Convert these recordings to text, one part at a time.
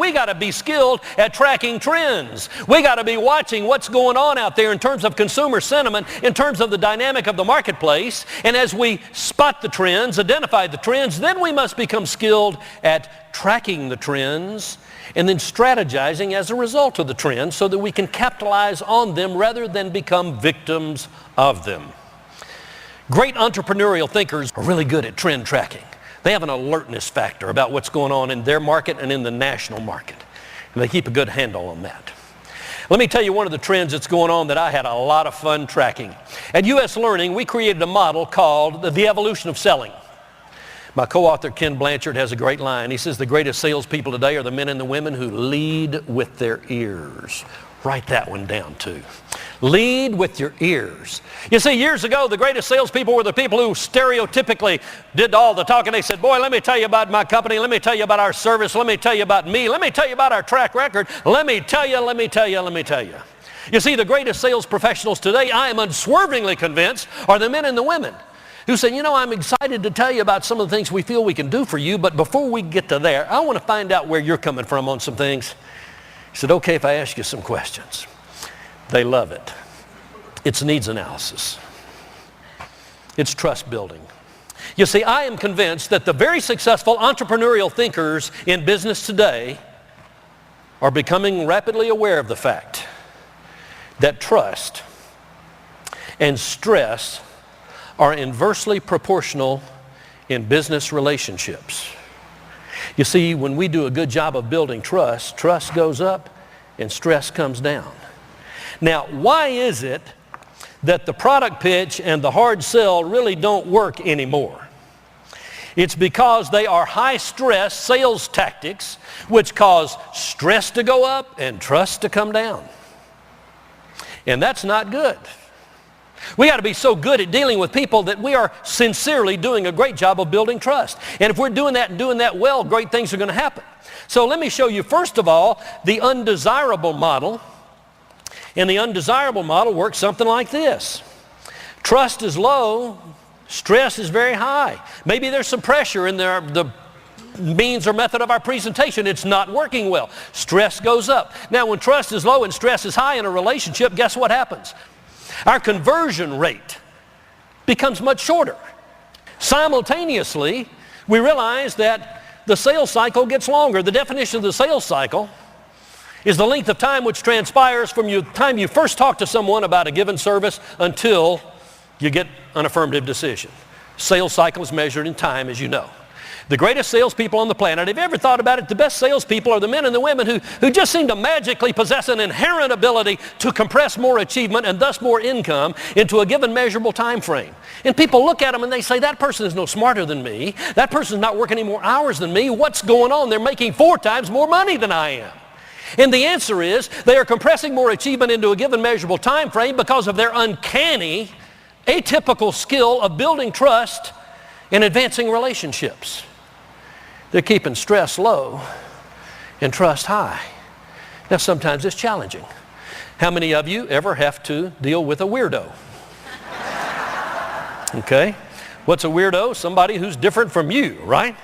we got to be skilled at tracking trends. We got to be watching what's going on out there in terms of consumer sentiment, in terms of the dynamic of the marketplace. And as we spot the trends, identify the trends, then we must become skilled at tracking the trends and then strategizing as a result of the trends so that we can capitalize on them rather than become victims of them. Great entrepreneurial thinkers are really good at trend tracking. They have an alertness factor about what's going on in their market and in the national market. And they keep a good handle on that. Let me tell you one of the trends that's going on that I had a lot of fun tracking. At U.S. Learning, we created a model called The Evolution of Selling. My co-author Ken Blanchard has a great line. He says the greatest salespeople today are the men and the women who lead with their ears. Write that one down too. Lead with your ears. You see, years ago, the greatest salespeople were the people who stereotypically did all the talking. They said, boy, let me tell you about my company. Let me tell you about our service. Let me tell you about me. Let me tell you about our track record. Let me tell you, let me tell you, let me tell you. You see, the greatest sales professionals today, I am unswervingly convinced, are the men and the women who say, you know, I'm excited to tell you about some of the things we feel we can do for you, but before we get to there, I want to find out where you're coming from on some things. He said, okay, if I ask you some questions. They love it. It's needs analysis. It's trust building. You see, I am convinced that the very successful entrepreneurial thinkers in business today are becoming rapidly aware of the fact that trust and stress are inversely proportional in business relationships. You see, when we do a good job of building trust, trust goes up and stress comes down. Now, why is it that the product pitch and the hard sell really don't work anymore? It's because they are high-stress sales tactics which cause stress to go up and trust to come down. And that's not good. We got to be so good at dealing with people that we are sincerely doing a great job of building trust. And if we're doing that and doing that well, great things are going to happen. So let me show you, first of all, the undesirable model. And the undesirable model works something like this. Trust is low, stress is very high. Maybe there's some pressure in the means or method of our presentation. It's not working well. Stress goes up. Now, when trust is low and stress is high in a relationship, guess what happens? Our conversion rate becomes much shorter. Simultaneously, we realize that the sales cycle gets longer. The definition of the sales cycle is the length of time which transpires from the time you first talk to someone about a given service until you get an affirmative decision. Sales cycle is measured in time, as you know. The greatest salespeople on the planet, have you ever thought about it? The best salespeople are the men and the women who just seem to magically possess an inherent ability to compress more achievement and thus more income into a given measurable time frame. And people look at them and they say, that person is no smarter than me. That person's not working any more hours than me. What's going on? They're making 4 times more money than I am. And the answer is they are compressing more achievement into a given measurable time frame because of their uncanny, atypical skill of building trust and advancing relationships. They're keeping stress low and trust high. Now, sometimes it's challenging. How many of you ever have to deal with a weirdo? Okay? What's a weirdo? Somebody who's different from you, right?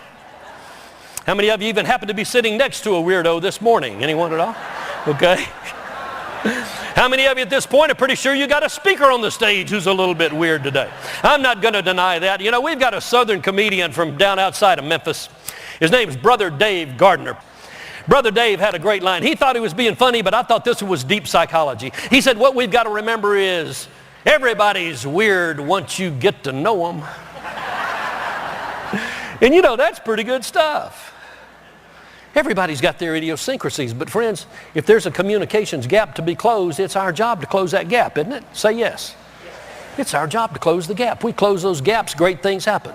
How many of you even happen to be sitting next to a weirdo this morning? Anyone at all? Okay. How many of you at this point are pretty sure you got a speaker on the stage who's a little bit weird today? I'm not going to deny that. You know, we've got a southern comedian from down outside of Memphis. His name is Brother Dave Gardner. Brother Dave had a great line. He thought he was being funny, but I thought this was deep psychology. He said, what we've got to remember is everybody's weird once you get to know them. And you know, that's pretty good stuff. Everybody's got their idiosyncrasies, but friends, if there's a communications gap to be closed, it's our job to close that gap, isn't it? Say yes. It's our job to close the gap. We close those gaps, great things happen.